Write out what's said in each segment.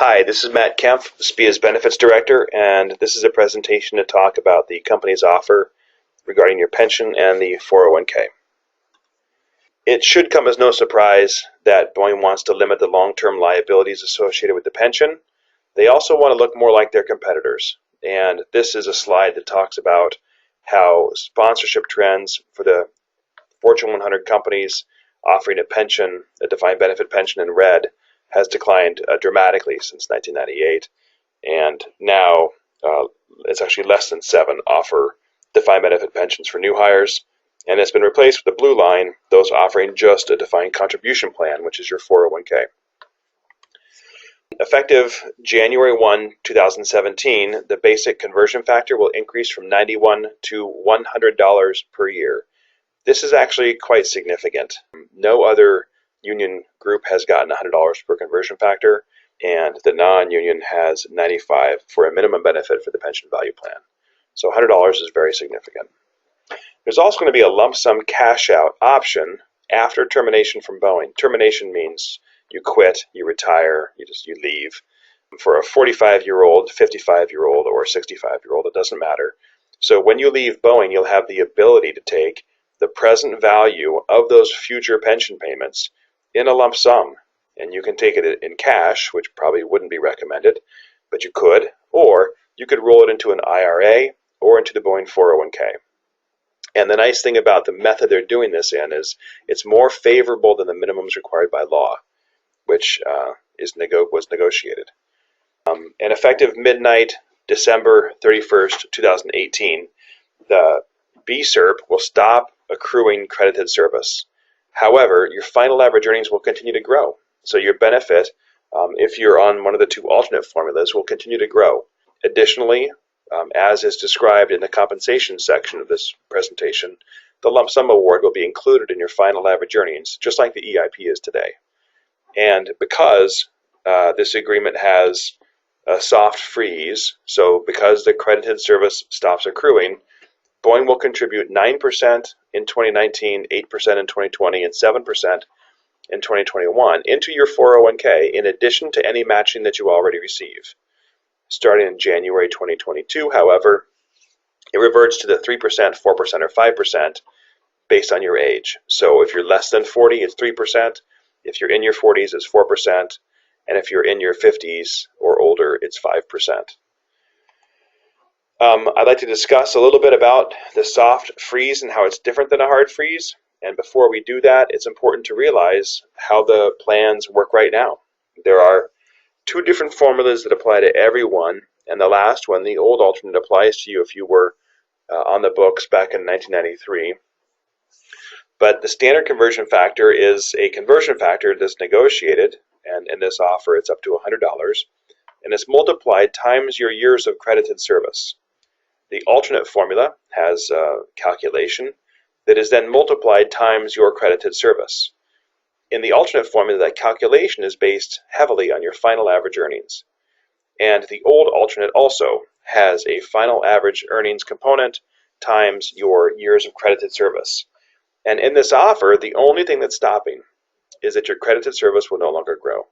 Hi, this is Matt Kempf, SPIA's Benefits Director, and this is a presentation to talk about the company's offer regarding your pension and the 401k. It should come as no surprise that Boeing wants to limit the long-term liabilities associated with the pension. They also want to look more like their competitors, and this is a slide that talks about how sponsorship trends for the Fortune 100 companies offering a pension, a defined benefit pension in red, has declined dramatically since 1998, and now it's actually less than 7 offer defined benefit pensions for new hires, and it's been replaced with the blue line, those offering just a defined contribution plan, which is your 401k. Effective January 1, 2017, the basic conversion factor will increase from $91 to $100 per year. This is actually quite significant. No other union group has gotten $100 per conversion factor, and the non-union has $95 for a minimum benefit for the pension value plan. So $100 is very significant. There's also going to be a lump sum cash out option after termination from Boeing. Termination means you quit, you retire, you leave. For a 45-year-old, 55-year-old, or 65-year-old, it doesn't matter. So when you leave Boeing, you'll have the ability to take the present value of those future pension payments in a lump sum. And you can take it in cash, which probably wouldn't be recommended, but you could, or you could roll it into an IRA or into the Boeing 401k. And the nice thing about the method they're doing this in is it's more favorable than the minimums required by law, which was negotiated. And effective midnight, December 31st, 2018, the BSERP will stop accruing credited service. However, your final average earnings will continue to grow. So your benefit, if you're on one of the 2 alternate formulas, will continue to grow. Additionally, as is described in the compensation section of this presentation, the lump sum award will be included in your final average earnings, just like the EIP is today. And because this agreement has a soft freeze, so because the credited service stops accruing, Boeing will contribute 9% in 2019, 8% in 2020, and 7% in 2021 into your 401k in addition to any matching that you already receive. Starting in January 2022, however, it reverts to the 3%, 4%, or 5% based on your age. So if you're less than 40, it's 3%. If you're in your 40s, it's 4%. And if you're in your 50s or older, it's 5%. I'd like to discuss a little bit about the soft freeze and how it's different than a hard freeze. And before we do that, it's important to realize how the plans work right now. There are 2 different formulas that apply to everyone, and the last one, the old alternate, applies to you if you were on the books back in 1993. But the standard conversion factor is a conversion factor that's negotiated, and in this offer it's up to $100, and it's multiplied times your years of credited service. The alternate formula has a calculation that is then multiplied times your credited service. In the alternate formula, that calculation is based heavily on your final average earnings. And the old alternate also has a final average earnings component times your years of credited service. And in this offer, the only thing that's stopping is that your credited service will no longer grow.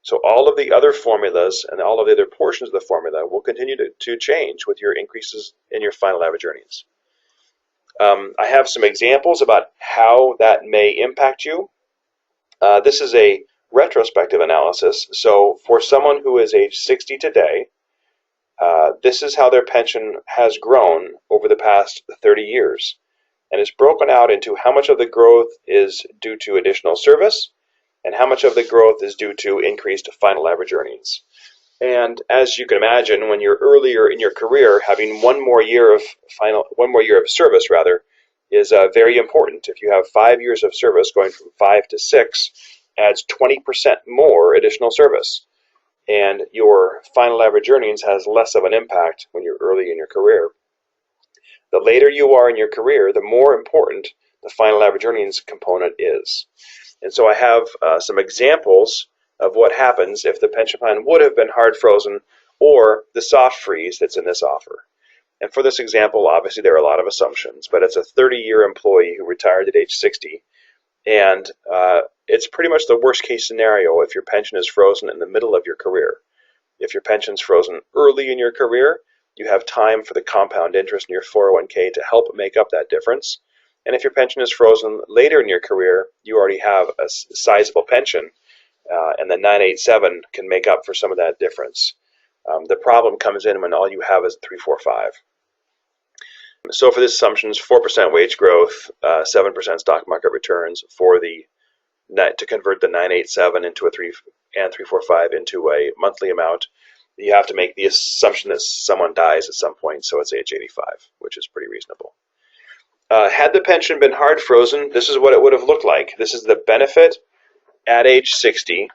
So all of the other formulas and all of the other portions of the formula will continue to change with your increases in your final average earnings. I have some examples about how that may impact you. This is a retrospective analysis. So for someone who is age 60 today, this is how their pension has grown over the past 30 years. And it's broken out into how much of the growth is due to additional service and how much of the growth is due to increased final average earnings. And as you can imagine, when you're earlier in your career, having one more year of service is very important. If you have 5 years of service, going from 5 to 6 adds 20% more additional service. And your final average earnings has less of an impact when you're early in your career. The later you are in your career, the more important the final average earnings component is. And so I have some examples of what happens if the pension plan would have been hard frozen or the soft freeze that's in this offer. And for this example, obviously there are a lot of assumptions, but it's a 30-year employee who retired at age 60, And it's pretty much the worst case scenario if your pension is frozen in the middle of your career. If your pension's frozen early in your career, you have time for the compound interest in your 401k to help make up that difference. And if your pension is frozen later in your career, you already have a sizable pension, and the 987 can make up for some of that difference. The problem comes in when all you have is 345. So for this assumption, 4% wage growth, 7% stock market returns for the to convert the 987 into a 345 into a monthly amount. You have to make the assumption that someone dies at some point, so it's age 85, which is pretty reasonable. Had the pension been hard frozen, this is what it would have looked like. This is the benefit at age 60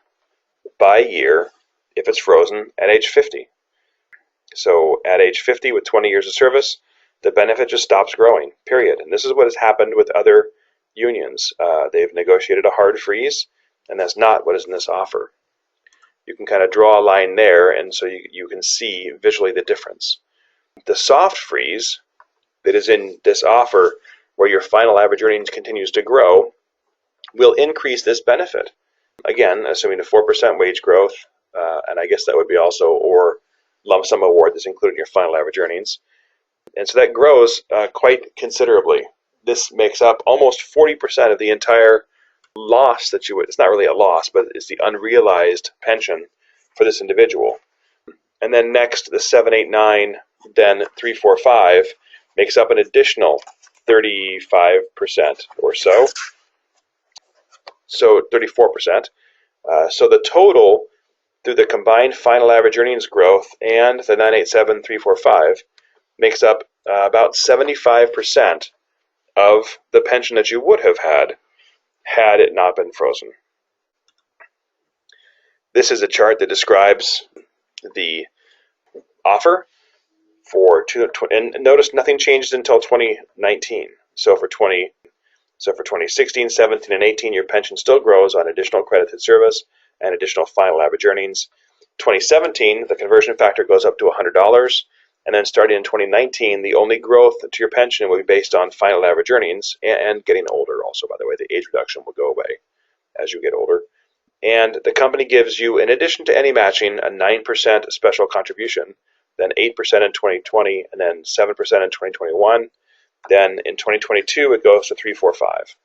by year if it's frozen at age 50. So at age 50 with 20 years of service, the benefit just stops growing, period. And this is what has happened with other unions. They've negotiated a hard freeze, and that's not what is in this offer. You can kind of draw a line there, and so you can see visually the difference. The soft freeze that is in this offer, where your final average earnings continues to grow, will increase this benefit. Again, assuming a 4% wage growth, and I guess that would be also or lump sum award that's included in your final average earnings. And so that grows quite considerably. This makes up almost 40% of the entire loss that you would, it's not really a loss, but it's the unrealized pension for this individual. And then next, the 789, then 345 makes up an additional 35% or so. So 34%. So the total through the combined final average earnings growth and the 987, 345 makes up about 75% of the pension that you would have had it not been frozen. This is a chart that describes the offer for and notice nothing changed until 2019. So for 2016, 17, and 18, your pension still grows on additional credited service and additional final average earnings. 2017, the conversion factor goes up to $100. And then starting in 2019, the only growth to your pension will be based on final average earnings and getting older also, by the way. The age reduction will go away as you get older. And the company gives you, in addition to any matching, a 9% special contribution, then 8% in 2020, and then 7% in 2021. Then in 2022, it goes to 345.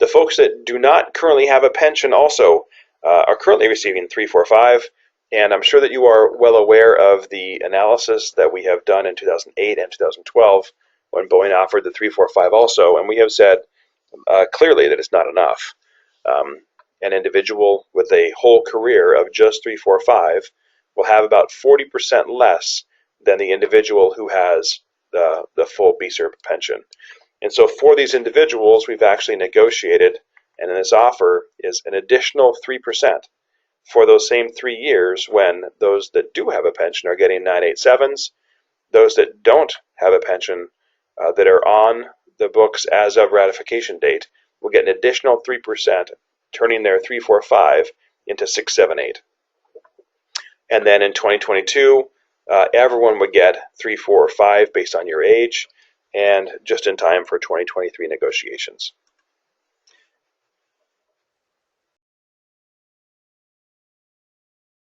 The folks that do not currently have a pension also are currently receiving 345. And I'm sure that you are well aware of the analysis that we have done in 2008 and 2012 when Boeing offered the 345 also. And we have said clearly that it's not enough. An individual with a whole career of just 345 will have about 40% less than the individual who has the full BSERP pension. And so for these individuals, we've actually negotiated, and in this offer is an additional 3% for those same 3 years when those that do have a pension are getting 987s. Those that don't have a pension that are on the books as of ratification date will get an additional 3%, turning their 345 into 678. And then in 2022, everyone would get 345 based on your age, and just in time for 2023 negotiations.